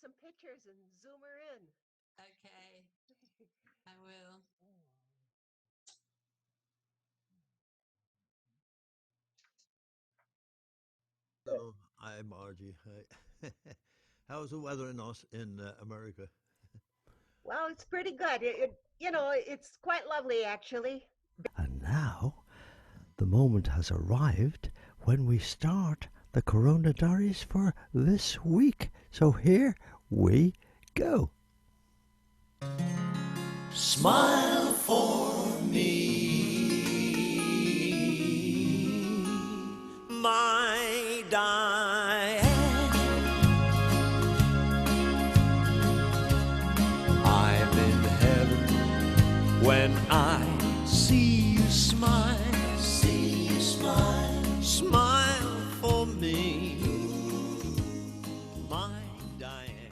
some pictures and zoom her in. Okay, I will. Hello, I'm Margie. Hi. How's the weather in America? Well, it's pretty good. It's quite lovely actually. And now the moment has arrived when we start the Corona Diaries for this week. So here we go. Smile for me, my Diane. I'm in heaven when I see you smile, smile for me, my Diane.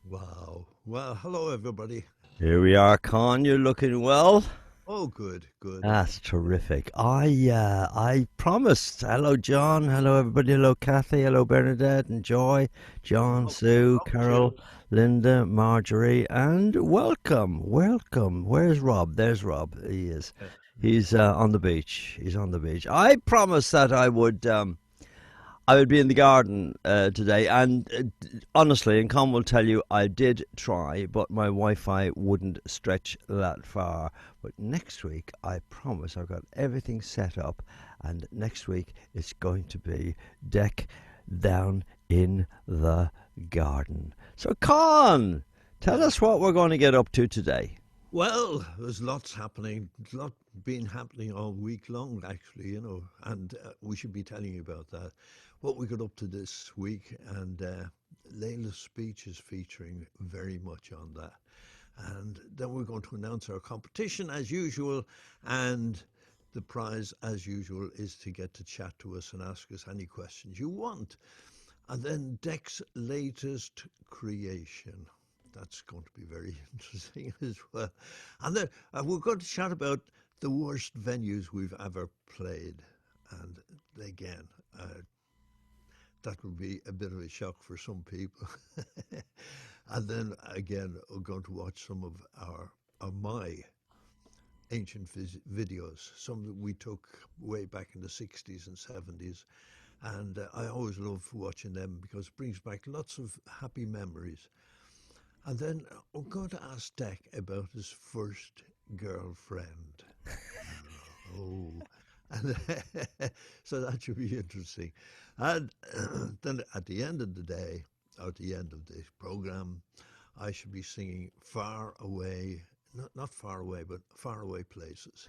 Wow. Well, hello everybody. Here we are, Con. You're looking well. Oh, good, good. That's terrific. I promised. Hello, John. Hello, everybody. Hello, Kathy. Hello, Bernadette and Joy, John, How, Sue, how about you? Carol, Linda, Marjorie, and welcome, welcome. Where's Rob? There's Rob. He is. Uh, He's on the beach. He's on the beach. I promised that I would be in the garden today, and honestly, and Con will tell you, I did try, but my Wi-Fi wouldn't stretch that far. But next week, I promise, I've got everything set up, and next week it's going to be deck down in the garden. So, Con, tell yeah. us what we're going to get up to today. Well, there's lots happening. A lot been happening all week long, actually, and we should be telling you about that. What we got up to this week, and Layla's speech is featuring very much on that. And then we're going to announce our competition as usual, and the prize, as usual, is to get to chat to us and ask us any questions you want. And then Deck's latest creation. That's going to be very interesting as well. And then we're going to chat about the worst venues we've ever played. And again, that would be a bit of a shock for some people. And then again, we're going to watch some of my ancient videos, some that we took way back in the 60s and 70s. And I always love watching them because it brings back lots of happy memories. And then I'm going to ask Deck about his first girlfriend. Oh, and so that should be interesting. And then at the end of the day, or at the end of the program, I should be singing "Far Away," not far away, but far away places.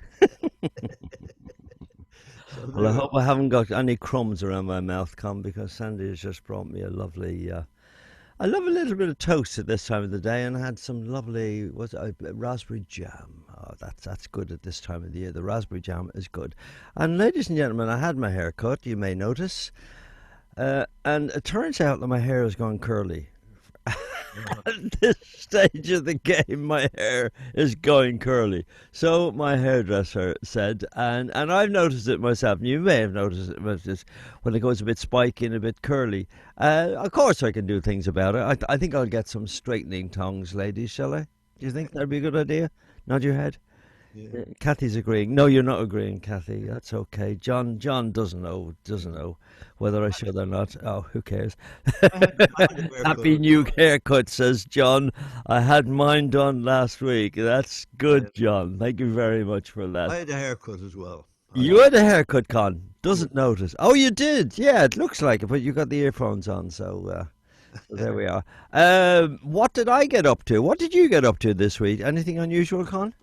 So Well, I there. hope I haven't got any crumbs around my mouth, Con, because Sandy has just brought me a lovely I love a little bit of toast at this time of the day, and I had some lovely raspberry jam. Oh, that's good at this time of the year. The raspberry jam is good. And ladies and gentlemen, I had my hair cut. You may notice, and it turns out that my hair has gone curly. Uh, At this stage of the game, my hair is going curly. So my hairdresser said, and I've noticed it myself, and you may have noticed it when it goes a bit spiky and a bit curly. Of course, I can do things about it. I think I'll get some straightening tongs, ladies, shall I? Do you think that'd be a good idea? Nod your head. yeah. Kathy's agreeing. No, you're not agreeing, Kathy. That's okay. John doesn't know whether I should or not. Oh, who cares? I had a haircut Happy as new well. haircut, says John. I had mine done last week. That's Yeah. good, John. Thank you very much for that. I had a haircut as well. I You did. had a haircut, Con. Yeah. Doesn't notice. Oh, you did. Yeah, it looks like it, but you got the earphones on, so there we are. What did I get up to? What did you get up to this week? Anything unusual, Con?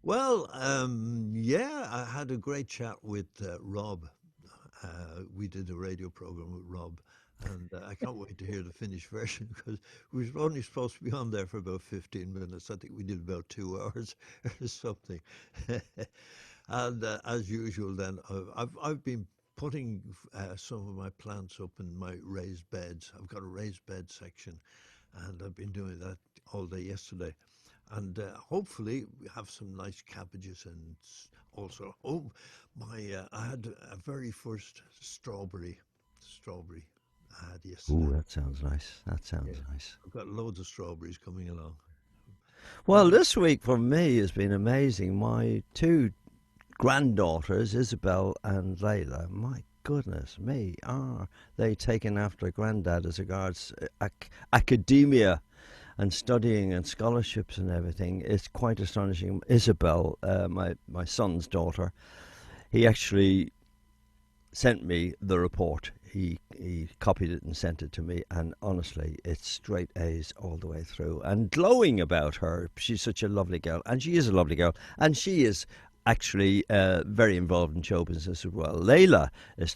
Well, yeah, I had a great chat with Rob. We did a radio program with Rob, and I can't wait to hear the finished version because we were only supposed to be on there for about 15 minutes. I think we did about 2 hours or something. And as usual, then I've been putting some of my plants up in my raised beds. I've got a raised bed section, and I've been doing that all day yesterday. And hopefully we have some nice cabbages and also my I had a very first strawberry. I had Ooh, yesterday. that sounds nice. That Yeah, sounds nice. I've got loads of strawberries coming along. Well, this week for me has been amazing. My two granddaughters, Isabel and Layla, my goodness me, are they taken after granddad as regards academia and studying and scholarships and everything? It's quite astonishing. Isabel, my son's daughter, he actually sent me the report. He copied it and sent it to me, and honestly, it's straight A's all the way through. And glowing about her, she's such a lovely girl, and she is a lovely girl, and she is actually very involved in show business as well. Layla is.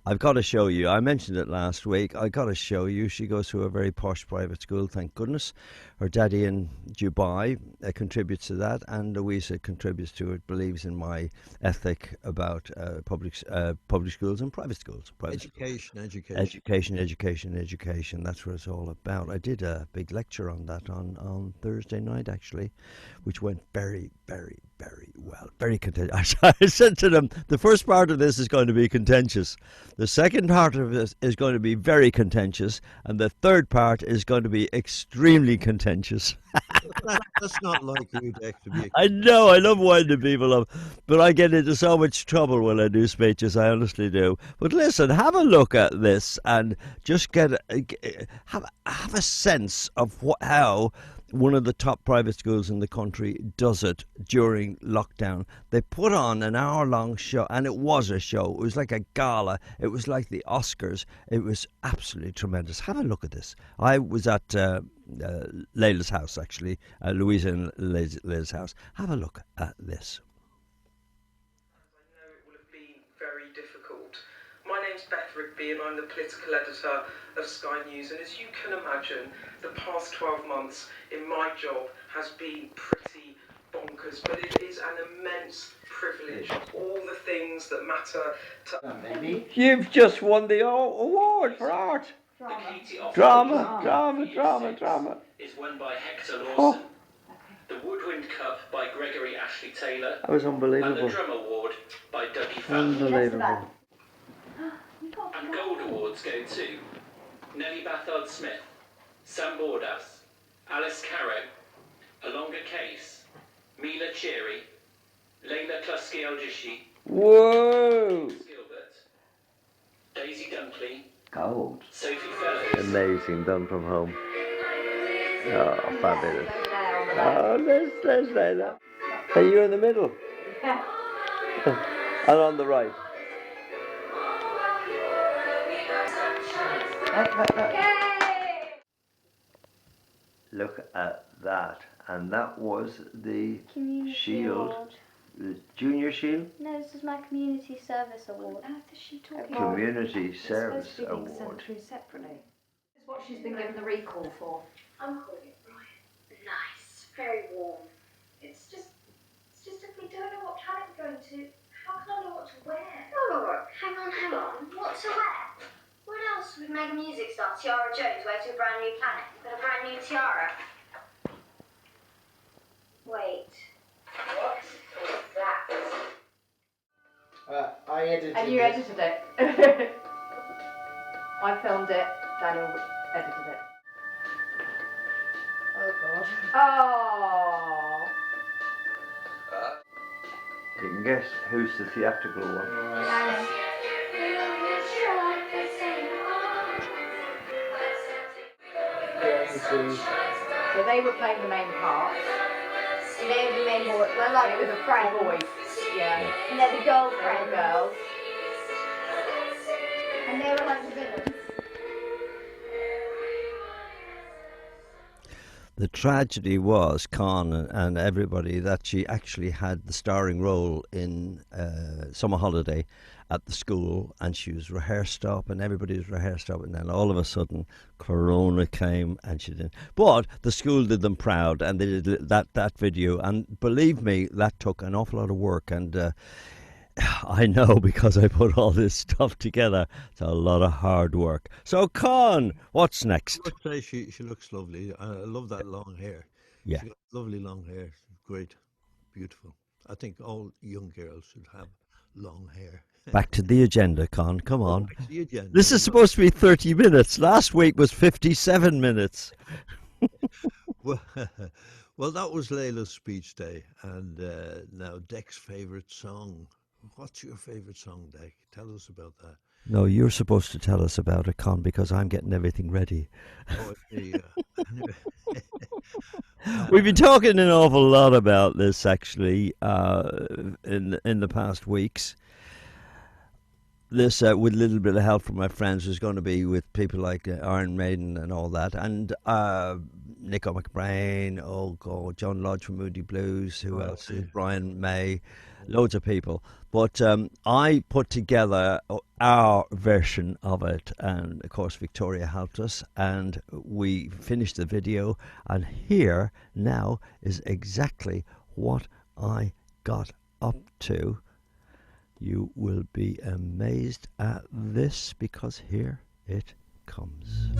I've got to show you. I mentioned it last week. I got to show you. She goes to a very posh private school, thank goodness. Her daddy in Dubai contributes to that, and Louisa contributes to it. Believes in my ethic about public schools and private schools. Private schools. Education, education. Education, education, education. That's what it's all about. I did a big lecture on that on Thursday night, actually, which went very, very, very well. Very contentious. I said to them, the first part of this is going to be contentious. The second part of this is going to be very contentious. And the third part is going to be extremely contentious. That's not like you, Deck, to be. I know, I love winding people up, but I get into so much trouble when I do speeches, I honestly do. But listen, have a look at this and just have a sense of how one of the top private schools in the country does it during lockdown. They put on an hour-long show, and it was a show. It was like a gala. It was like the Oscars. It was absolutely tremendous. Have a look at this. I was at Layla's house, actually, Louisa and Layla's house. Have a look at this. I know it will have been very difficult. My name's Beth Rigby and I'm the political editor of Sky News, and as you can imagine, the past 12 months in my job has been pretty bonkers, but it is an immense privilege. All the things that matter to You've just won the award for art. Drama. is won by Hector Lawson. The Woodwind Cup by Gregory Ashley Taylor. That was And unbelievable. the Drum Award by Dougie Fallon. Unbelievable. And Gold Awards go to Nellie Bathard Smith, Sam Bordas, Alice Carrow, Alonga Case, Mila Cheery, Leila Klusky Aljishi, Whoa! Gilbert, Daisy Dunkley, Gold. Sophie Fellows. Amazing, done from home. Oh, fabulous. Oh, let's say that. Are you in the middle? And on the right. Look at that. And that was the Community Shield. Award. The Junior Shield? No, this is my Community Service Award. What on earth is she talking about? Community It's Service supposed to be being sent Award. through separately. This is what she's been given the recall for. I'm calling it Brian. Nice, very warm. It's just if we don't know what planet we're going to, how can I know what to wear? Oh, hang on. What to wear? What else would mega music star Tiara Jones wear to a brand new planet with a brand new tiara? Wait, what was that? I edited And you this. edited it. I filmed it, Daniel edited it. Oh God. Oh. You can guess who's the theatrical one. So they were playing the main part. They're the main boy. We're like It was the a friends. boy. Yeah. And they're the They girlfriends. were girls. And they were like the villains. The tragedy was Con and everybody that she actually had the starring role in Summer Holiday at the school, and she was rehearsed up, and everybody was rehearsed up, and then all of a sudden Corona came and she didn't. But the school did them proud, and they did that video, and believe me, that took an awful lot of work, and I know because I put all this stuff together. It's a lot of hard work. So, Con, what's next? I would say she looks lovely. I love that long hair. Yeah. She got lovely long hair. Great, beautiful. I think all young girls should have long hair. Back to the agenda, Con. Come on. Back to the agenda. This is supposed to be 30 minutes. Last week was 57 minutes. Well, well, that was Layla's speech day, and now Dec's favorite song. What's your favorite song, Dec? Tell us about that. No, you're supposed to tell us about it, Con, because I'm getting everything ready. Oh, We've been talking an awful lot about this, actually, in the past weeks. This, with a little bit of help from my friends, is going to be with people like Iron Maiden and all that, and Nico McBrain, oh God, John Lodge from Moody Blues, who else? Brian May, loads of people. But I put together our version of it, and of course Victoria helped us, and we finished the video, and here now is exactly what I got up to. You will be amazed at this, because here it comes.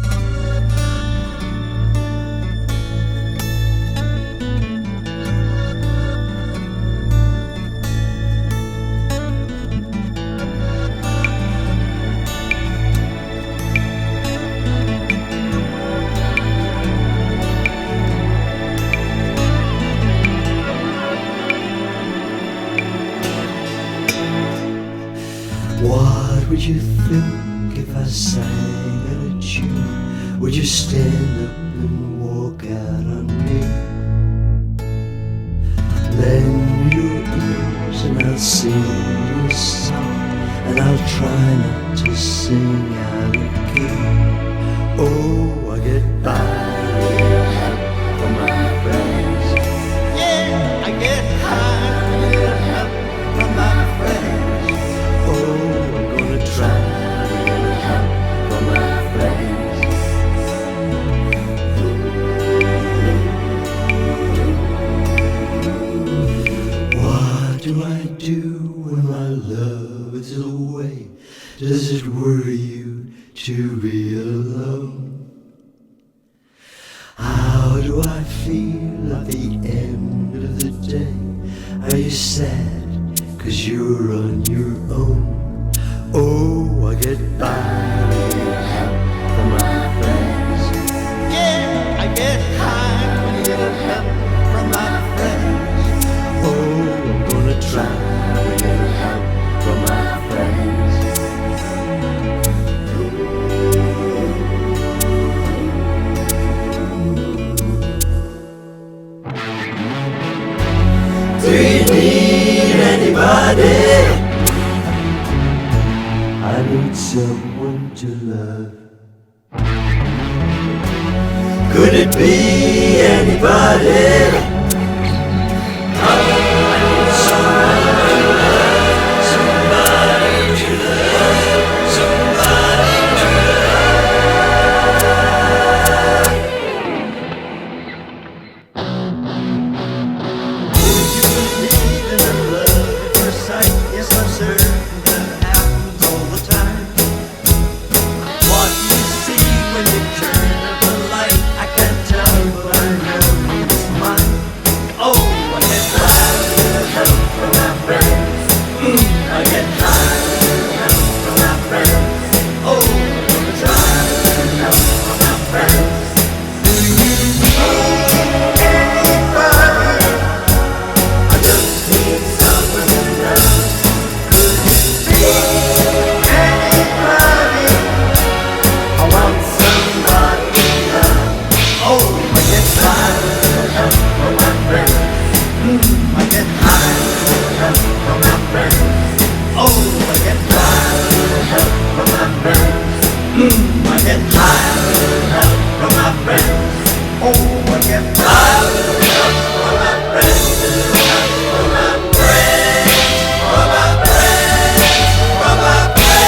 What would you think if I sang out a tune? Would you stand up and walk out on me? Lend your ears and I'll sing you a song, and I'll try not to sing out of key. Oh, I get by with a little help from my friends. Yeah, I get high with a little help from my friends. Oh, I'm gonna try a little help from my friends. What do I do when my love is away? Does it worry you to be alone? How do I feel at the end of the day? Are you sad 'cause you're on your own? Oh, I get by with a little help from my friends. Yeah, I get high with a little help from my friends. Oh, I'm gonna try with a little help from my friends. Do you need anybody? I need someone to love. Could it be anybody? I need someone to love, somebody to love, somebody to love. Would you believe in a love at first sight? Yes, I'm certain that it happens all the time. What you see when you turn up the light, I can't tell, but I know it's mine. Oh, I get high with a little help from my friends. I get high with a little help from my friends. Oh, I'm gonna try with a little help from my friends. Do you need anybody? I just need someone to love. Could it be anybody? I want somebody to love. Oh, I get high with a little help from my friends. I get high with a little help from my friends. Oh, I get high with a little help from my friends. I get high with a little help from my friends. Oh, I get high with a little help from my friends. A little help from my friends. From my friends. From my friends.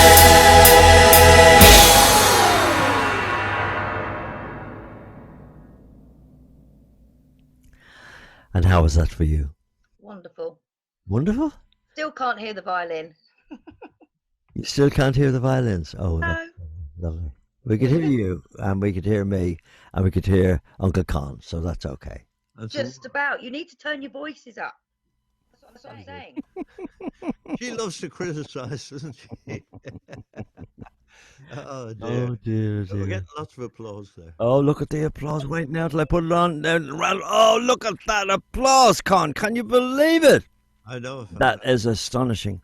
And how was that for you? Wonderful. Wonderful? Still can't hear the violin. You still can't hear the violins? Oh, No. that's lovely. We could hear you, and we could hear me, and we could hear Uncle Con, so that's okay. And so Just about. You need to turn your voices up. So That's what I'm saying. She loves to criticise, doesn't she? Oh dear. Oh dear, We're dear. getting lots of applause there. Oh, look at the applause. Wait now till I put it on. Oh, look at that applause, Con. Can you believe it? I know. That is astonishing.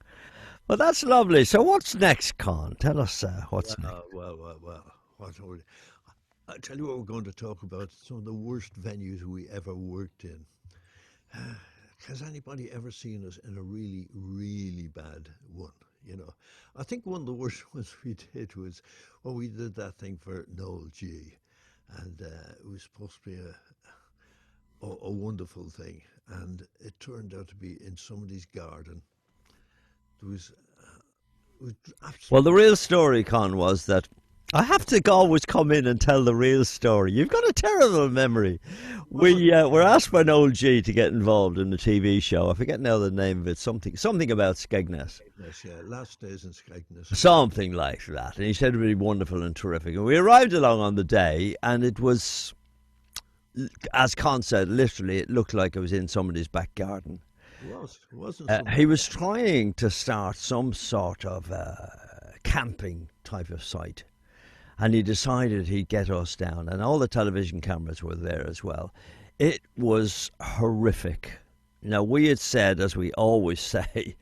Well, that's lovely. So what's next, Con? Tell us what's next. Well. What are we, I tell you what we're going to talk about. Some of the worst venues we ever worked in. Has anybody ever seen us in a really, really bad one? You know, I think one of the worst ones we did was when we did that thing for Noel G, and it was supposed to be a wonderful thing, and it turned out to be in somebody's garden. There was, it was Well, the absolutely. real story, Con, was that I have to always come in and tell the real story. You've got a terrible memory. Well, We were asked by Noel G to get involved in a TV show. I forget now the name of it. Something about Skegness. Skegness, yeah, last days in Skegness. Something like that. And he said it would be wonderful and terrific. And we arrived along on the day, and it was, as Con said, literally, it looked like it was in somebody's back garden. It wasn't some. He was trying to start some sort of camping type of site. And he decided he'd get us down, and all the television cameras were there as well. It was horrific. Now, we had said, as we always say,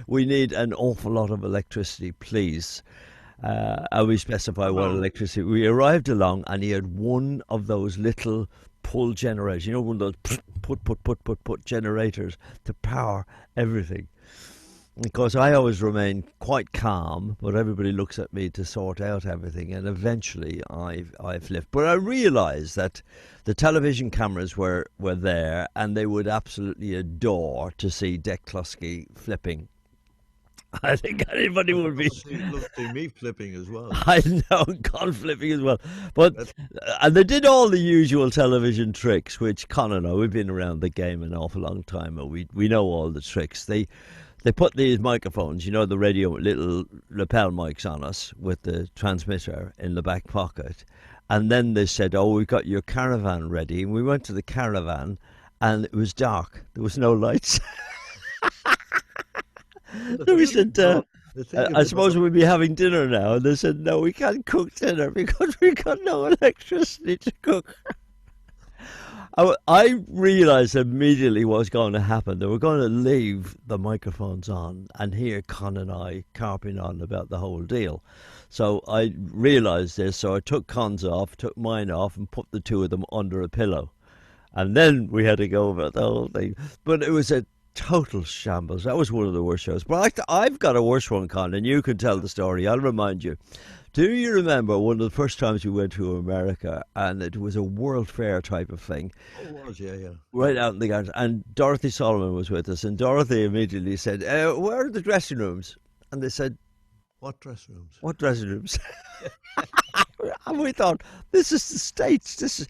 we need an awful lot of electricity, please. And we specify what electricity. We arrived along, and he had one of those little pull generators, you know, one of those put generators to power everything. Because I always remain quite calm, but everybody looks at me to sort out everything, and eventually I flipped. But I realised that the television cameras were there, and they would absolutely adore to see Dick Clusky flipping. I think anybody would be. Love to see me flipping as well. I know, Con flipping as well. But and they did all the usual television tricks, which Con and I, we've been around the game an awful long time, and we know all the tricks. They put these microphones, you know, the radio little lapel mics on us with the transmitter in the back pocket. And then they said, oh, we've got your caravan ready. And we went to the caravan, and it was dark. There was no lights. So we said, I suppose we'd be having dinner now. And they said, no, we can't cook dinner because we've got no electricity to cook. I realised immediately what was going to happen. They were going to leave the microphones on and hear Con and I carping on about the whole deal. So I realised this, so I took Con's off, took mine off, and put the two of them under a pillow. And then we had to go over the whole thing. But it was a total shambles. That was one of the worst shows. But I've got a worse one, Con, and you can tell the story. I'll remind you. Do you remember one of the first times we went to America, and it was a World Fair type of thing? Oh, it was, yeah. Right out in the garden. And Dorothy Solomon was with us, and Dorothy immediately said, where are the dressing rooms? And they said, What dressing rooms? what dressing rooms? And we thought, this is the States.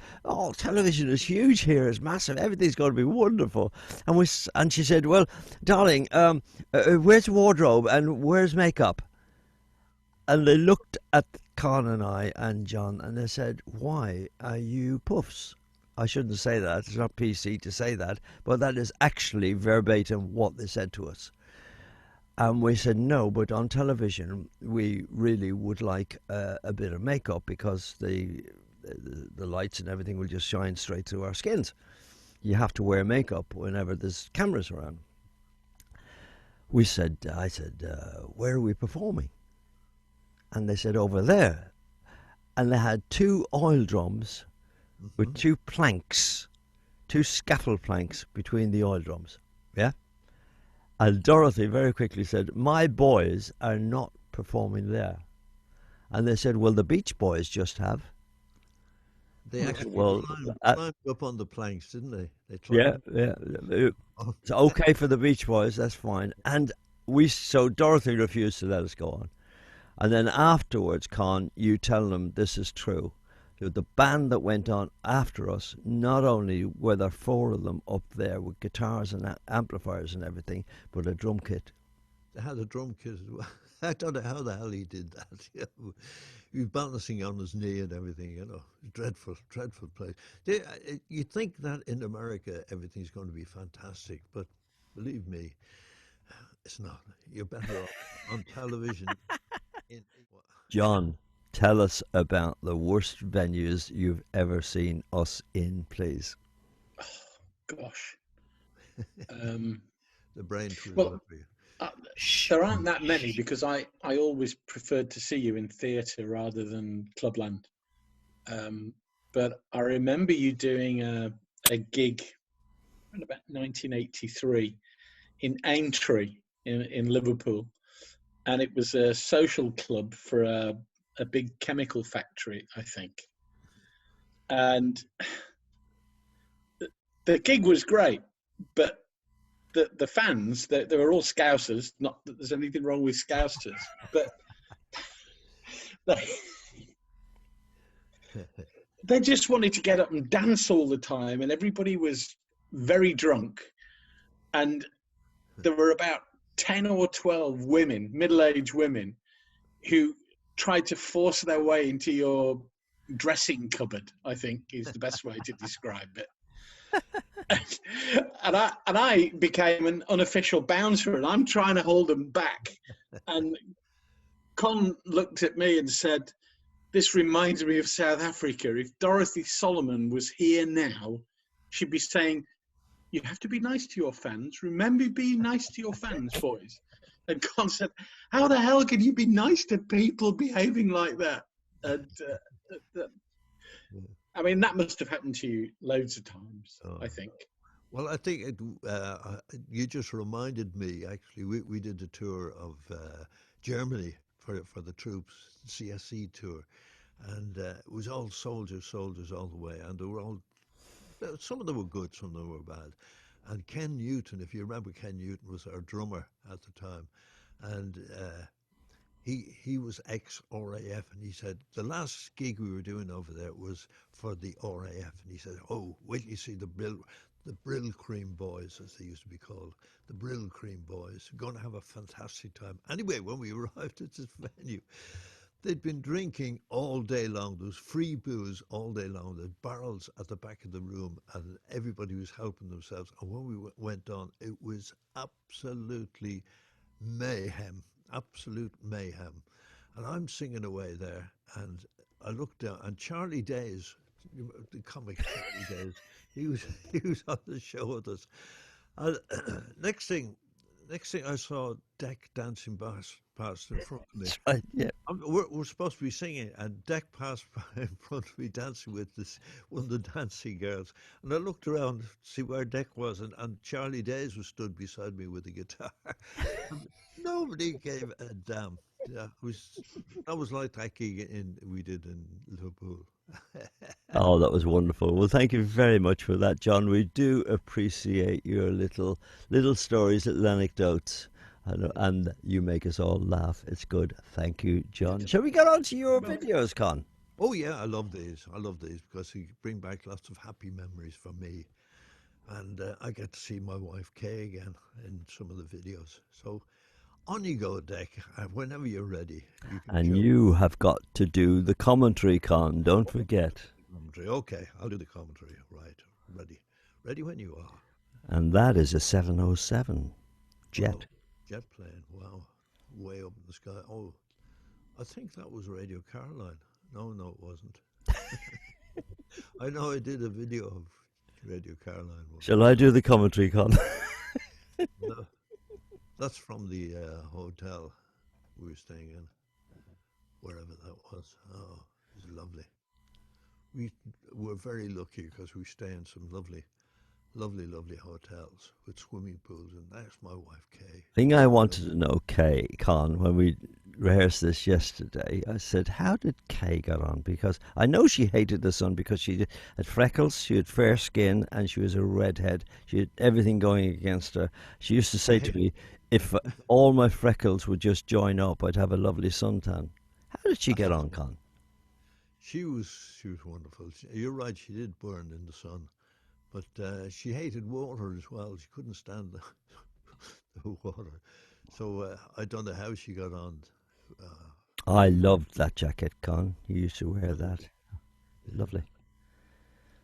Television is huge here. It's massive. Everything's going to be wonderful. And she said, well, darling, where's wardrobe and where's makeup? And they looked at Con and I and John, and they said, why are you puffs? I shouldn't say that. It's not PC to say that. But that is actually verbatim what they said to us. And we said, no, but on television, we really would like a bit of makeup because the lights and everything will just shine straight through our skins. You have to wear makeup whenever there's cameras around. I said, where are we performing? And they said, over there. And they had two oil drums with two planks, two scaffold planks between the oil drums. Yeah? And Dorothy very quickly said, my boys are not performing there. And they said, well, the Beach Boys just have. They actually climbed up on the planks, didn't they? Yeah. It's okay for the Beach Boys, that's fine. And so Dorothy refused to let us go on. And then afterwards, Con, you tell them this is true. The band that went on after us, not only were there four of them up there with guitars and amplifiers and everything, but a drum kit. They had a drum kit as well. I don't know how the hell he did that. He was balancing on his knee and everything, you know. Dreadful, dreadful place. You think that in America everything's going to be fantastic, but believe me, it's not. You're better off on television. John, tell us about the worst venues you've ever seen us in, please. Gosh. Um, The brain twirl well, for you. there aren't that many because I always preferred to see you in theatre rather than Clubland. But I remember you doing a gig in about 1983 in Aintree in Liverpool, and it was a social club for a big chemical factory, I think. And the gig was great, but the fans, they were all Scousers. Not that there's anything wrong with Scousers, but they, they just wanted to get up and dance all the time, and everybody was very drunk. And there were about 10 or 12 women, middle-aged women, who tried to force their way into your dressing cupboard, I think is the best way to describe it. and I became an unofficial bouncer, and I'm trying to hold them back. And Con looked at me and said, "This reminds me of South Africa. If Dorothy Solomon was here now, she'd be saying, 'You have to be nice to your fans. Remember being nice to your fans, boys.'" And Con said, "How the hell can you be nice to people behaving like that?" And I mean, that must have happened to you loads of times, I think. Well, I think you just reminded me, actually, we did a tour of Germany for the troops, CSC tour, and it was all soldiers all the way, and they were all, some of them were good, some of them were bad. And Ken Newton, if you remember, Ken Newton was our drummer at the time, and he was ex-RAF, and he said the last gig we were doing over there was for the RAF, and he said, "Oh, wait till you see the Brill Cream Boys," as they used to be called, the Brill Cream Boys. We're going to have a fantastic time. Anyway, when we arrived at this venue, they'd been drinking all day long. There was free booze all day long. There were barrels at the back of the room, and everybody was helping themselves. And when we went on, it was absolutely mayhem, absolute mayhem. And I'm singing away there, and I looked down, and Charlie Days, the comic Charlie Days, he was on the show with us. And next thing I saw Deck dancing past in front of me. That's right, yeah. We're supposed to be singing, and Deck passed by in front of me dancing with one of the dancing girls. And I looked around to see where Deck was, and Charlie Days was stood beside me with a guitar. Nobody gave a damn. Yeah, that was like that gig we did in Liverpool. Oh, that was wonderful. Well, thank you very much for that, John. We do appreciate your little stories, little anecdotes, and you make us all laugh. It's good. Thank you, John. Shall we get on to your videos, Con? Oh yeah, I love these because they bring back lots of happy memories for me, and I get to see my wife Kay again in some of the videos. So on you go, Deck. Whenever you're ready. And you have got to do the commentary, Con. Don't forget. Okay, I'll do the commentary. Right, ready when you are. And that is a 707 jet. Oh, jet plane. Wow, way up in the sky. Oh, I think that was Radio Caroline. No, it wasn't. I know I did a video of Radio Caroline. Shall I do the commentary, Con? No, that's from the hotel we were staying in, wherever that was. Oh, it was lovely. We were very lucky because we stay in some lovely hotels with swimming pools, and that's my wife, Kay. Thing I wanted to know, Kay, Con, when we rehearsed this yesterday, I said, how did Kay get on? Because I know she hated the sun because she had freckles, she had fair skin, and she was a redhead. She had everything going against her. She used to say to me, if all my freckles would just join up, I'd have a lovely suntan. How did she get on, Con? She was wonderful. You're right, she did burn in the sun. But she hated water as well. She couldn't stand the water. So I don't know how she got on. I loved that jacket, Con. You used to wear that. Lovely.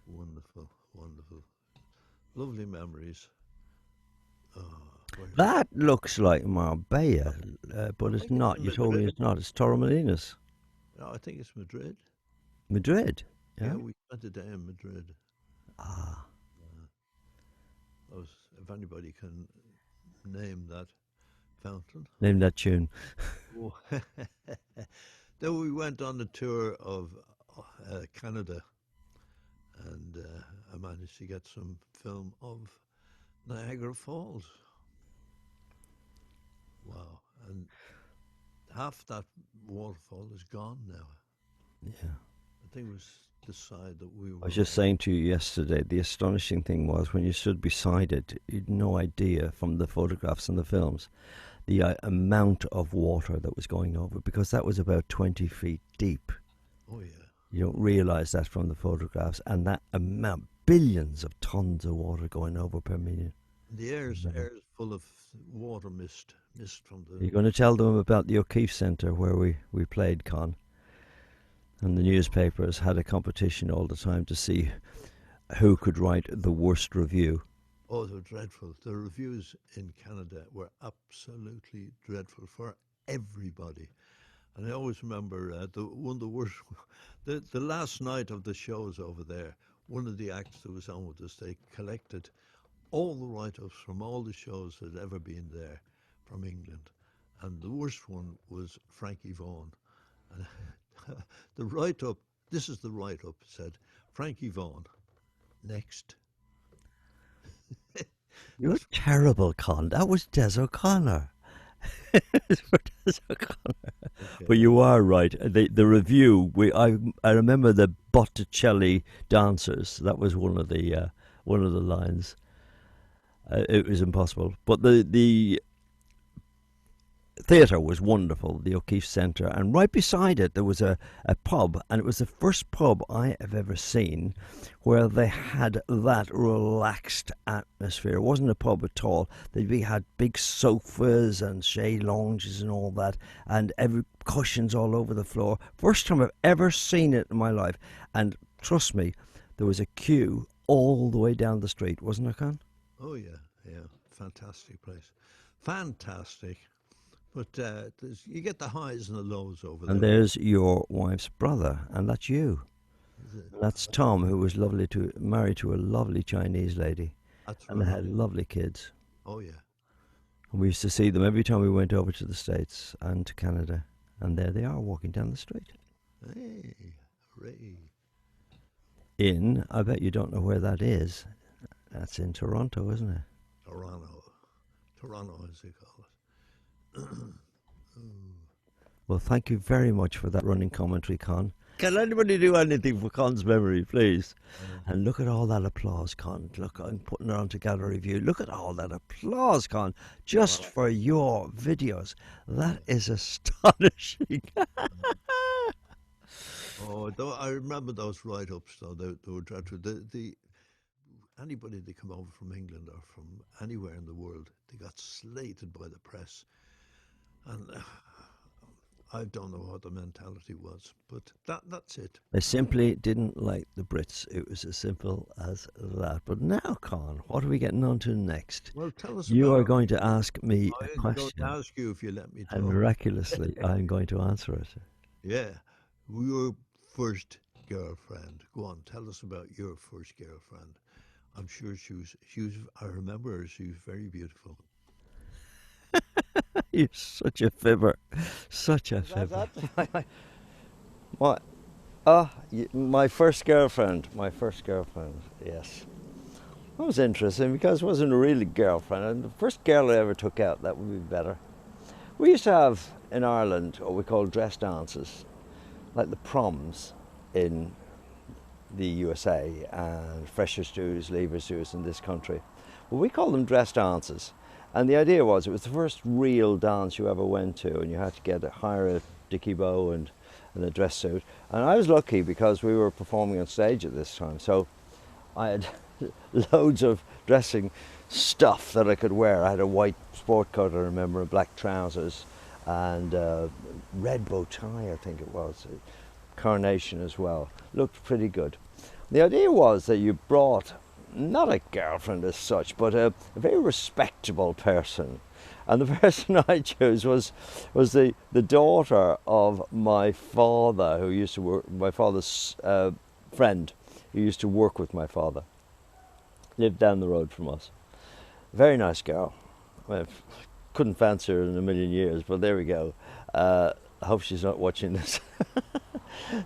Wonderful, wonderful. Lovely memories. Oh, where, That looks like Marbella, but I it's think it's not. in You told me Madrid. it's not. It's Torremolinos. No, I think it's Madrid. Madrid. Yeah, Yeah. we spent a day in Madrid. Ah, Those, if anybody can name that fountain. name that tune. Oh. Then we went on a tour of Canada, and I managed to get some film of Niagara Falls. Wow. And half that waterfall is gone now. Yeah. I think it was the side that we I were was just on. saying to you yesterday, the astonishing thing was when you stood beside it, you'd no idea from the photographs and the films the amount of water that was going over, because that was about 20 feet deep. Oh, yeah. You don't realize that from the photographs, and that amount, billions of tons of water going over per minute. The air's full of water mist from the. You're going to tell them about the O'Keefe Centre where we played, Con, and the newspapers had a competition all the time to see who could write the worst review. Oh, they're dreadful. The reviews in Canada were absolutely dreadful for everybody. And I always remember one of the worst, the last night of the shows over there, one of the acts that was on with us, they collected all the write-ups from all the shows that had ever been there from England. And the worst one was Frankie Vaughan. And the write-up, this is the write-up, said, Frankie Vaughan, next. You're terrible, Con. That was Des O'Connor. It's for Des O'Connor. Okay. But you are right. The review. I remember the Botticelli dancers. That was one of the lines. It was impossible. But the theatre was wonderful, the O'Keefe Centre, and right beside it there was a pub, and it was the first pub I have ever seen where they had that relaxed atmosphere. It wasn't a pub at all. They had big sofas and shade lounges and all that, and every cushions all over the floor. First time I've ever seen it in my life, and trust me, there was a queue all the way down the street, wasn't there, Con? Oh, yeah, yeah. Fantastic place. Fantastic. But you get the highs and the lows over there. And there's your wife's brother, and that's you. That's Tom, who was married to a lovely Chinese lady. That's And they right. had lovely kids. Oh, yeah. And we used to see them every time we went over to the States and to Canada. And there they are, walking down the street. Hey, hooray. I bet you don't know where that is. That's in Toronto, isn't it? Toronto, as they call it. Well, thank you very much for that running commentary, Con. Can anybody do anything for Con's memory, please? And look at all that applause, Con. Look, I'm putting it onto gallery view. Look at all that applause, Con, just for your videos. That is astonishing. Oh, I remember those write-ups, though. They were dreadful. Anybody that come over from England or from anywhere in the world, they got slated by the press. And I don't know what the mentality was, but that's it. They simply didn't like the Brits. It was as simple as that. But now, Con, what are we getting on to next? Well, tell us You about are going to ask me a I'm going question. to ask you if you let me talk. And miraculously, I'm going to answer it. Yeah. Your first girlfriend. Go on, tell us about your first girlfriend. I'm sure she was, I remember her, she was very beautiful. You're such a fibber. Such a fibber. My first girlfriend. Yes. That was interesting because it wasn't a really girlfriend. And the first girl I ever took out, that would be better. We used to have in Ireland what we call dress dances, like the proms in the USA and freshers' dues, leavers' dues in this country. Well, we call them dress dances. And the idea was it was the first real dance you ever went to, and you had to hire a dicky bow and a dress suit. And I was lucky because we were performing on stage at this time, so I had loads of dressing stuff that I could wear. I had a white sport coat, I remember, and black trousers, and red bow tie, I think it was, carnation as well. Looked pretty good. The idea was that you brought not a girlfriend as such, but a very respectable person. And the person I chose was the daughter of my father, who used to work, my father's friend, who used to work with my father. Lived down the road from us. Very nice girl. I couldn't fancy her in a million years, but there we go. I hope she's not watching this.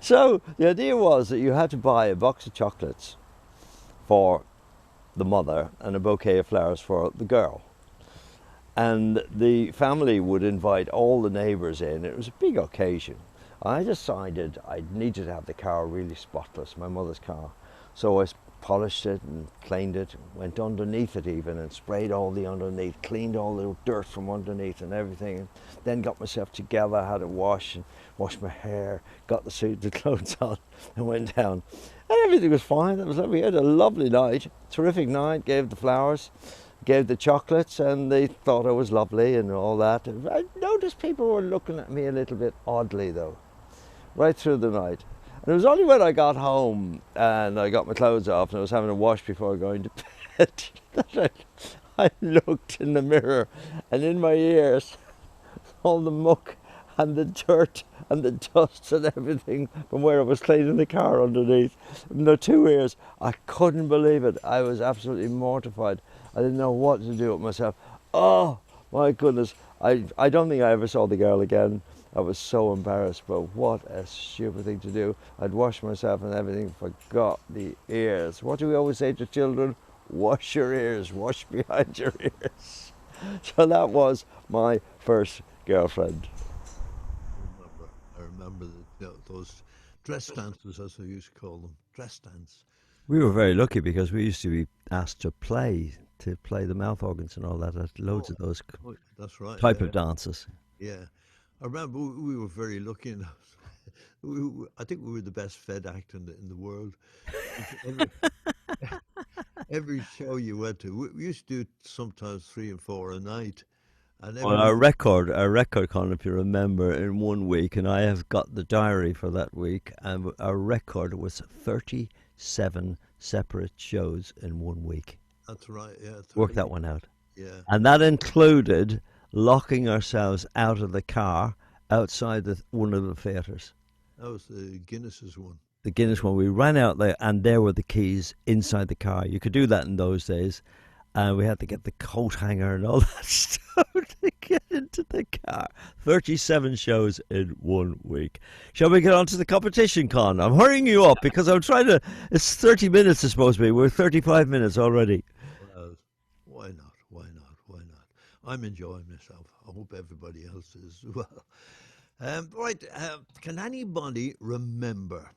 So the idea was that you had to buy a box of chocolates for the mother and a bouquet of flowers for the girl. And the family would invite all the neighbours in. It was a big occasion. I decided I needed to have the car really spotless, my mother's car. So I polished it and cleaned it, went underneath it even and sprayed all the underneath, cleaned all the dirt from underneath and everything. And then got myself together, had a wash and washed my hair, got the clothes on and went down. And everything was fine. We had a lovely night, terrific night, gave the flowers, gave the chocolates, and they thought I was lovely and all that. I noticed people were looking at me a little bit oddly though, right through the night. And it was only when I got home and I got my clothes off and I was having a wash before going to bed that I looked in the mirror, and in my ears all the muck and the dirt and the dust and everything from where I was cleaning the car underneath. In the 2 ears, I couldn't believe it. I was absolutely mortified. I didn't know what to do with myself. Oh my goodness. I don't think I ever saw the girl again. I was so embarrassed, but what a stupid thing to do. I'd washed myself and everything, forgot the ears. What do we always say to children? Wash your ears, wash behind your ears. So that was my first girlfriend. I remember those dress dances, as we used to call them, dress dance. We were very lucky because we used to be asked to play the mouth organs and all that at loads of those That's right, type yeah. of dances. Yeah, I remember we were very lucky in that. I think we were the best fed act in the world. Every, every show you went to, we used to do sometimes 3 and 4 a night. And Well, our record, Con, if you remember, in 1 week, and I have got the diary for that week, and our record was 37 separate shows in 1 week. That's right, yeah. Work that one out. Yeah. And that included locking ourselves out of the car outside one of the theatres. That was the Guinness's one. The Guinness one. We ran out there, and there were the keys inside the car. You could do that in those days. And we had to get the coat hanger and all that stuff to get into the car. 37 shows in 1 week. Shall we get on to the competition, Con? I'm hurrying you up because I'm trying to... It's 30 minutes, it's supposed to be. We're 35 minutes already. Well, why not? Why not? Why not? I'm enjoying myself. I hope everybody else is as well. Right. Can anybody remember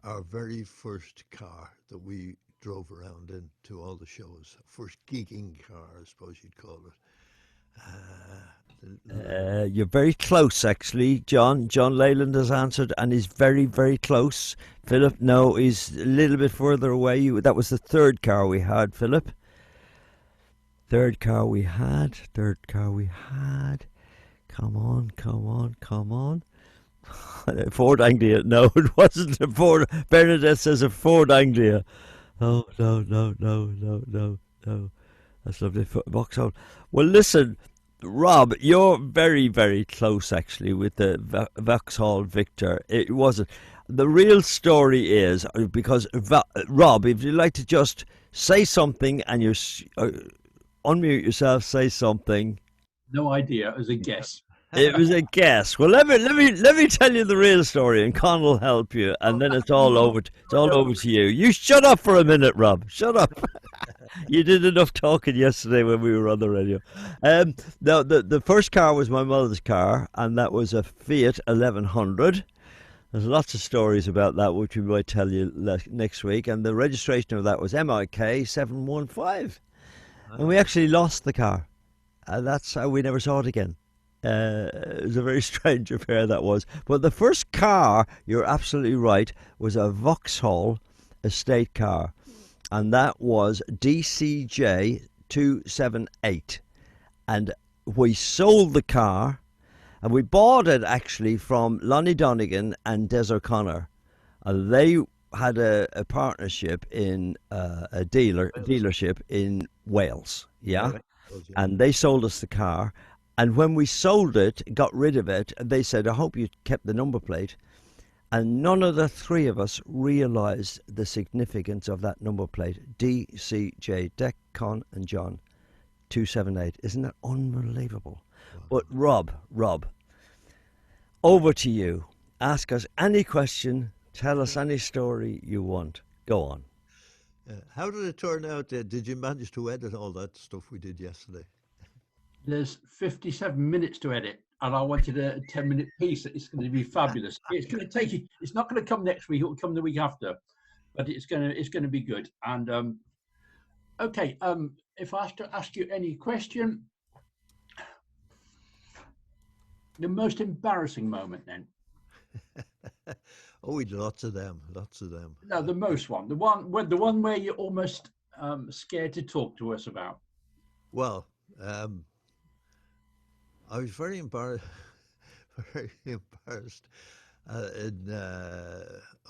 our very first car that we drove around in to all the shows? First gigging car, I suppose you'd call it. You're very close, actually, John. John Leyland has answered, and he's very, very close. Philip, no, he's a little bit further away. That was the third car we had, Philip. Third car we had. Come on. Ford Anglia. No, it wasn't a Ford. Bernadette says a Ford Anglia. Oh, no. That's lovely. Vauxhall. Well, listen, Rob, you're very, very close, actually, with the Vauxhall Victor. It wasn't. The real story is, because, Rob, if you'd like to just say something and you unmute yourself, say something. No idea. It was a guess. It was a guess. Well, let me tell you the real story, and Con will help you, and then it's all over. It's all over to you. You shut up for a minute, Rob. Shut up. You did enough talking yesterday when we were on the radio. No, the first car was my mother's car, and that was a Fiat 1100. There's lots of stories about that, which we might tell you next week. And the registration of that was MIK 715, and we actually lost the car, and that's how we never saw it again. It was a very strange affair, that was. But the first car, you're absolutely right, was a Vauxhall estate car. And that was DCJ 278. And we sold the car, and we bought it actually from Lonnie Donegan and Des O'Connor. They had a partnership in a dealership in Wales, yeah, and they sold us the car. And when we sold it, got rid of it, they said, "I hope you kept the number plate." And none of the three of us realised the significance of that number plate. DCJ, Deck, Con, and John, 278. Isn't that unbelievable? But Rob, over to you. Ask us any question. Tell us any story you want. Go on. How did it turn out? Did you manage to edit all that stuff we did yesterday? There's 57 minutes to edit, and I wanted a 10-minute piece. It's going to be fabulous. It's going to take you. It's not going to come next week. It will come the week after, but it's going to be good. And okay, if I have to ask you any question, the most embarrassing moment then. Oh, we had lots of them. Lots of them. No, the most one. The one where you're almost scared to talk to us about. Well, I was very embarrassed. Very embarrassed. We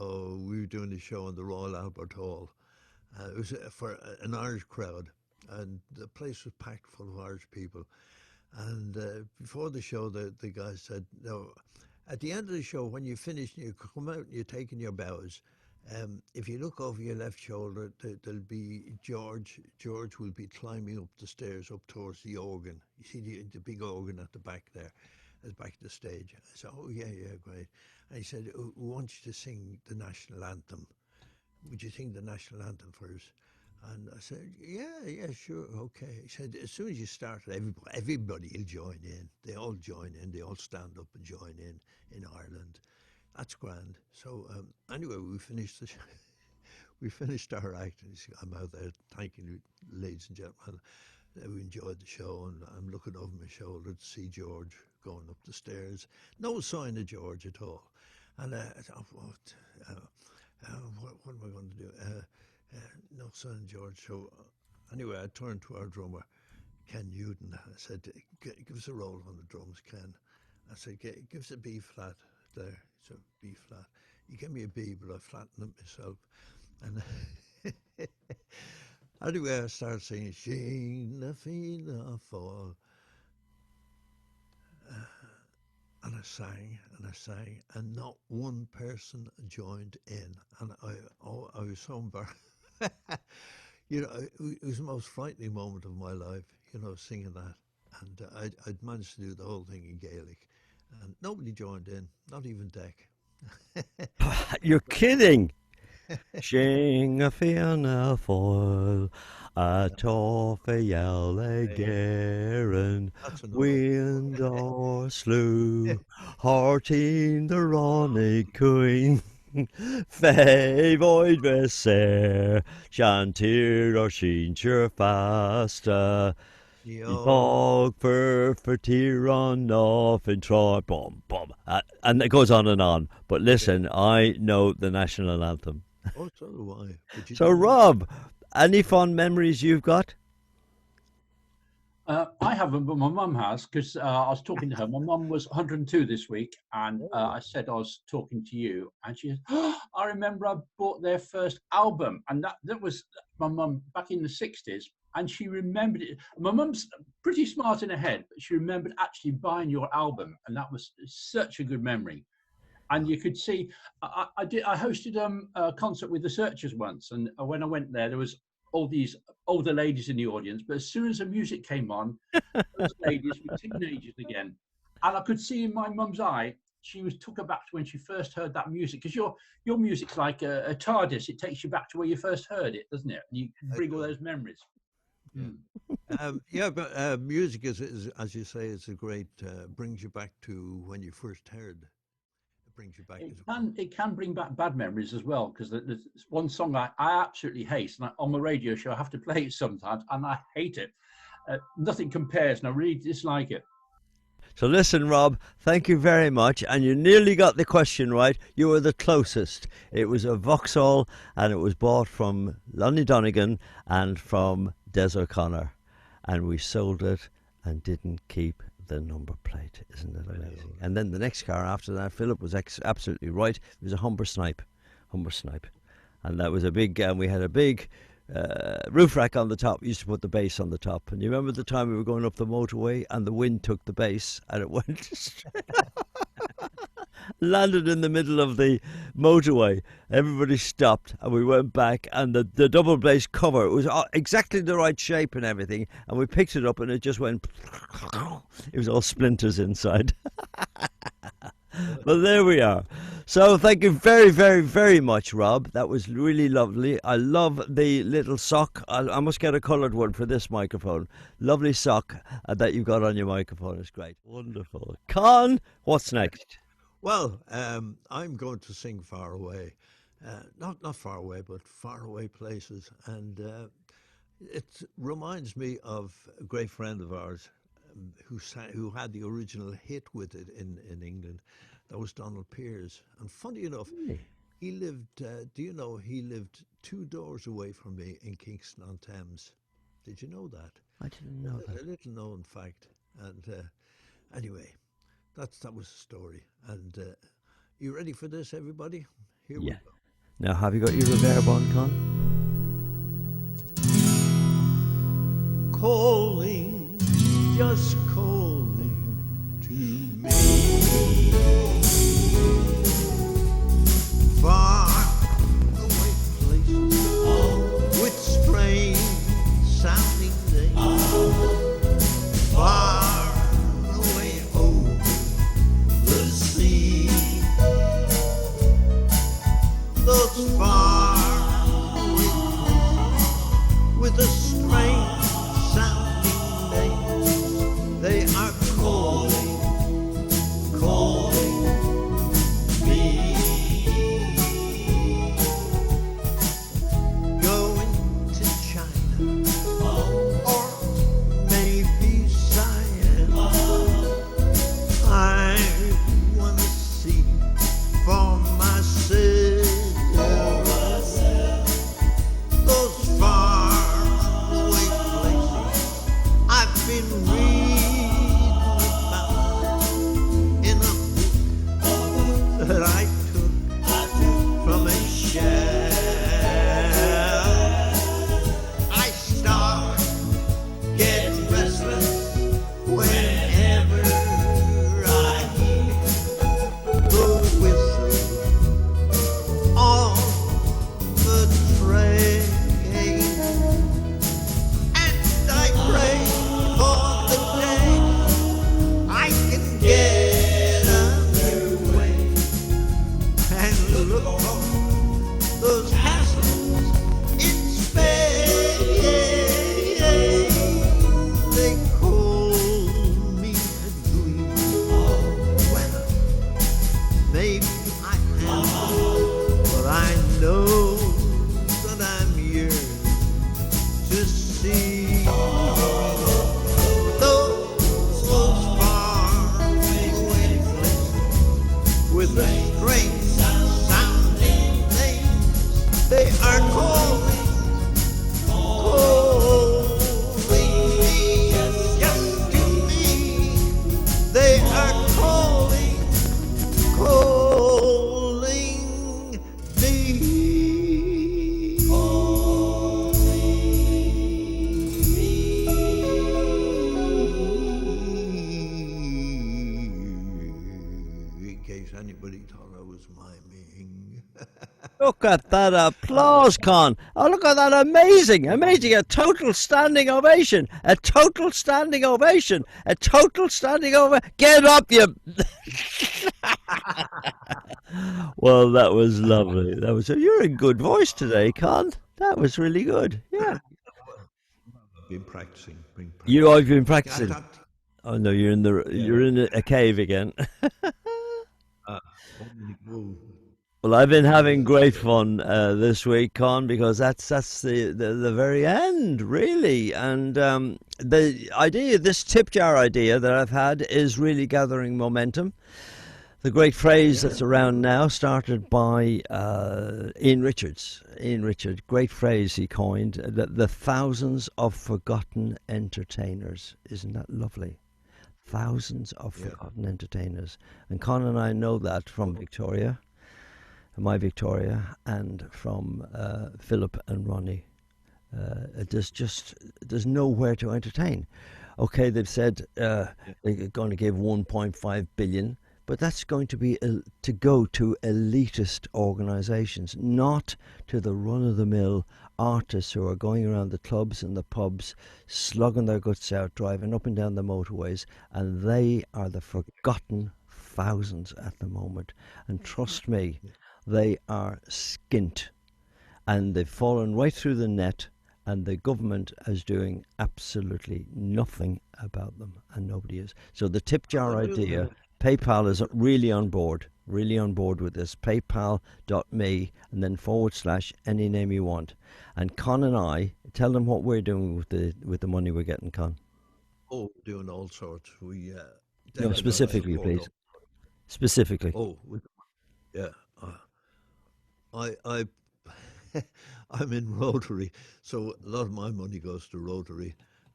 were doing a show in the Royal Albert Hall. It was for an Irish crowd, and the place was packed full of Irish people. And before the show, the guy said, "No, at the end of the show, when you finish and you come out and you're taking your bows, if you look over your left shoulder, there'll be George. George will be climbing up the stairs up towards the organ. You see the big organ at the back there, at the back of the stage." I said, "Oh, yeah, great." And he said, "We want you to sing the national anthem. Would you sing the national anthem for us?" And I said, yeah, sure, okay. He said, "As soon as you start, everybody will join in. They all join in. They all stand up and join in Ireland. That's grand." So anyway, we finished we finished our act, and I'm out there thanking you, ladies and gentlemen. We enjoyed the show, and I'm looking over my shoulder to see George going up the stairs. No sign of George at all. And I thought, what am I going to do? No sign of George. So anyway, I turned to our drummer, Ken Newton. I said, "Give us a roll on the drums, Ken." I said, "Give us a B flat there." So B flat. He gave me a B, but I flattened it myself. And anyway, I started singing, "Sheen Fina Fall." And I sang, and not one person joined in. And I was so embarrassed. It was the most frightening moment of my life, singing that. And I'd managed to do the whole thing in Gaelic. And nobody joined in, not even Deck. You're kidding. Sing a Fianna Fáil, a Tofael Garen, wind or slew, Harteen the Ronnie Queen, Fay void Vesser, Shantir or Sheencher Fasta, Bog for Tiron off and Troy, boom, boom. And it goes on and on. But listen, I know the national anthem. Oh, so do I. So, Rob, any fond memories you've got? I haven't, but my mum has, because I was talking to her. My mum was 102 this week, and I said I was talking to you, and she said, "Oh, I remember I bought their first album," and that was my mum back in the 60s, and she remembered it. My mum's pretty smart in her head, but she remembered actually buying your album, and that was such a good memory. And you could see, I hosted a concert with the Searchers once, and when I went there was all these older ladies in the audience, but as soon as the music came on, those ladies were teenagers again. And I could see in my mum's eye, she was took aback to when she first heard that music, because your music's like a TARDIS. It takes you back to where you first heard it, doesn't it? And you bring all those memories. But music is, as you say, it's a great, brings you back to when you first heard. Brings you back. It can bring back bad memories as well, because there's one song I absolutely hate, and on the radio show I have to play it sometimes, and I hate it. Nothing compares, and I really dislike it. So listen, Rob, thank you very much, and you nearly got the question right. You were the closest. It was a Vauxhall, and it was bought from Lonnie Donegan and from Des O'Connor, and we sold it, and didn't keep the number plate. Isn't it amazing? And then the next car after that, Philip was absolutely right. It was a Humber Snipe. And that was a big, we had a big roof rack on the top. We used to put the base on the top. And you remember the time we were going up the motorway and the wind took the base and it went landed in the middle of the motorway. Everybody stopped and we went back, and the double base cover, it was exactly the right shape and everything, and we picked it up and it just went it was all splinters inside. But there we are. So thank you very, very, very much, Rob. That was really lovely. I love the little sock. I must get a coloured one for this microphone. Lovely sock that you've got on your microphone. It's great. Wonderful. Con, what's next? Well, I'm going to sing Far Away. Not far away, but far away places. And it reminds me of a great friend of ours who had the original hit with it in England. That was Donald Pearce. And funny enough, he lived, do you know, he lived 2 doors away from me in Kingston-on-Thames. Did you know that? I didn't know that. A little known fact. And anyway, that was the story. And you ready for this, everybody? Here we go. Now, have you got your reverb on, Con? Calling, just calling to me. Far away places with strange sounding names. Far away over the sea. Those far away places with a strange sounding names. They are calling me. Going to China or maybe Siam. I wanna see for myself those far away places I've been reading about in a book that I took from a shelf. I start getting restless whenever I hear the whistle on the train, and I pray for the day I can get underway and look for those castles in Spain. They call me a dream. Well, maybe I am, but I know that I'm here to see those far away places with the strange sounding names. They are calling me, just to me. They are calling me. In case anybody thought I was miming. Look at that applause, Con. Oh, look at that. Amazing. Amazing. A total standing ovation. A total standing ovation. A total standing ovation. Get up, you. Well, that was lovely. You're in good voice today, Con. That was really good. Yeah. Been practicing. I've been practicing. Oh no, you're in a cave again. Well, I've been having great fun this week, Con, because that's the very end, really. And the idea, this tip jar idea that I've had, is really gathering momentum. The great phrase that's around now, started by Ian Richards. Ian Richards, great phrase he coined, the thousands of forgotten entertainers. Isn't that lovely? Thousands of forgotten entertainers. And Con and I know that from Victoria, my Victoria, and from Philip and Ronnie. There's nowhere to entertain. Okay, they've said they're going to give 1.5 billion, but that's going to be to go to elitist organisations, not to the run-of-the-mill artists who are going around the clubs and the pubs, slugging their guts out, driving up and down the motorways, and they are the forgotten thousands at the moment. And trust me, they are skint, and they've fallen right through the net, and the government is doing absolutely nothing about them, and nobody is. So the tip jar idea, PayPal is really on board with this. PayPal.me and then / any name you want. And Con and I, tell them what we're doing with the money we're getting, Con. Oh, doing all sorts. We No, specifically, please. Specifically. Oh, yeah. I I'm in Rotary, so a lot of my money goes to Rotary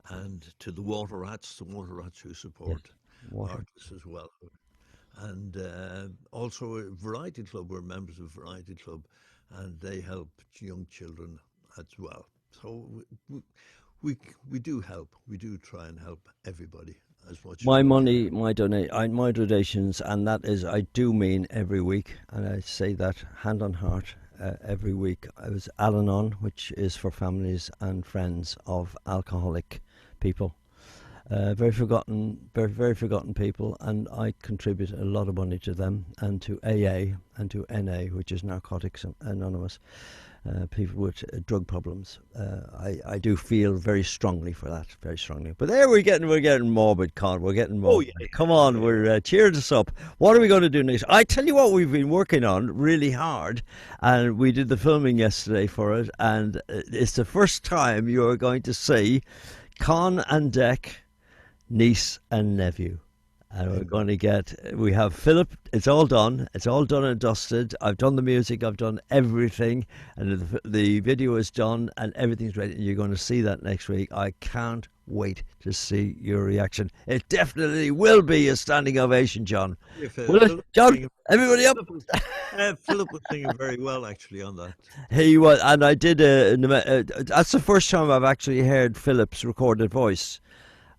and to the water rats who support artists as well. And also a variety club. We're members of variety club, and they help young children as well. So we do help. We do try and help everybody as much. My money, my donations, and that is, I do mean every week, and I say that hand on heart. Every week, I was Al-Anon, which is for families and friends of alcoholic people. Very forgotten people, and I contribute a lot of money to them, and to AA and to NA, which is Narcotics Anonymous. People with drug problems. I do feel very strongly for that, very strongly. But there we're getting morbid, Con. We're getting morbid. Oh, yeah. Come on, we're cheer us up. What are we going to do next? I tell you what, we've been working on really hard, and we did the filming yesterday for it, and it's the first time you are going to see Con and Dec, niece and nephew. And we're going to we have Philip, it's all done and dusted. I've done the music, I've done everything, and the video is done and everything's ready. You're going to see that next week. I can't wait to see your reaction. It definitely will be a standing ovation, John. Will it? John, everybody up? Philip was singing very well, actually, on that. He was, and I did, that's the first time I've actually heard Philip's recorded voice.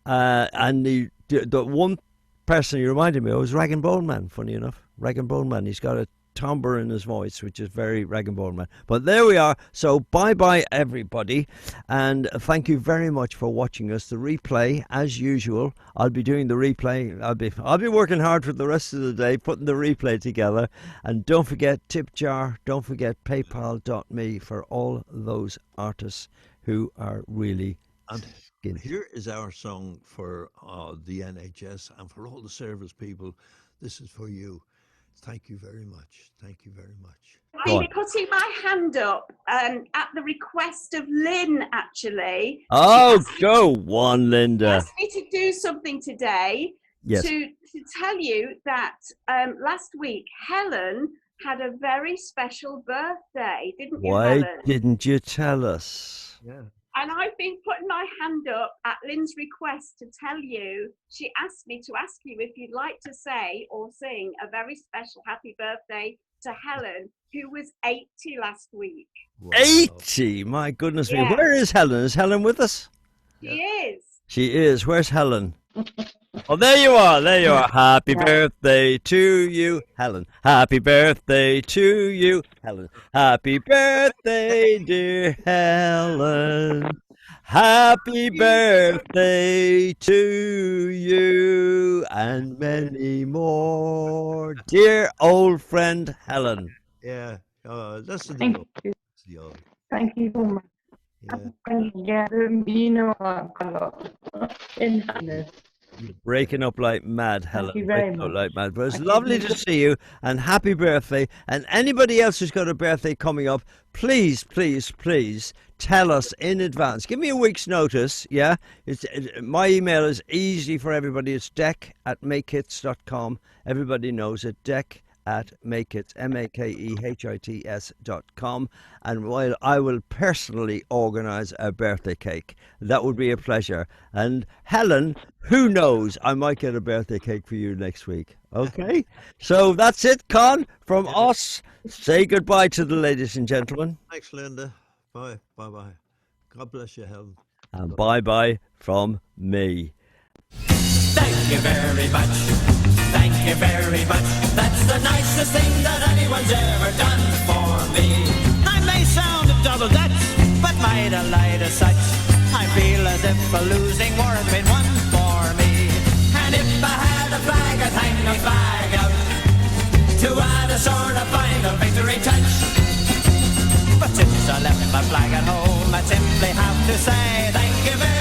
And the one person he reminded me of was Rag and Bone Man, funny enough. Rag and Bone Man. He's got a timbre in his voice, which is very Rag and Bone Man. But there we are. So bye-bye, everybody. And thank you very much for watching us. The replay, as usual, I'll be doing the replay. I'll be working hard for the rest of the day, putting the replay together. And don't forget Tip Jar. Don't forget PayPal.me for all those artists who are really... And here is our song for the NHS and for all the service people. This is for you. Thank you very much. Thank you very much. I'm putting my hand up at the request of Lynn, actually. Oh, go on, Linda. She asked me to do something today to tell you that last week Helen had a very special birthday, didn't you, Helen? Why didn't you tell us? Yeah. And I've been putting my hand up at Lynn's request to tell you, she asked me to ask you if you'd like to say or sing a very special happy birthday to Helen, who was 80 last week. Wow. 80? My goodness me. Where is Helen? Is Helen with us? She is. She is. Where's Helen? Oh, there you are. There you are. Happy birthday to you, Helen. Happy birthday to you, Helen. Happy birthday, dear Helen. Happy birthday to you and many more, dear old friend Helen. Yeah. That's the Thank deal. you. That's the deal. Thank you so much. Yeah. Apa yang dia bina kalau in happiness. Breaking up like mad, Helen. you very Breaking up much. like mad. But it's I lovely give to you- see you, and happy birthday. And anybody else who's got a birthday coming up, please, please, please tell us in advance. Give me a week's notice, yeah? My email is easy for everybody. It's deck@makehits.com. Everybody knows it, deck@makehits, makehits.com. And while I will personally organise a birthday cake, that would be a pleasure. And Helen, who knows, I might get a birthday cake for you next week. Okay? So that's it, Con, from us. Say goodbye to the ladies and gentlemen. Thanks, Linda. Bye. Bye-bye. God bless you, Helen. And bye-bye from me. Thank you very much. Thank you very much. That's the nicest thing that anyone's ever done for me. I may sound a double Dutch, but my delight is such. I feel as if a losing war had been won for me. And if I had a flag, I'd hang the flag out to add a sort of final victory touch. But since I left my flag at home, I simply have to say thank you very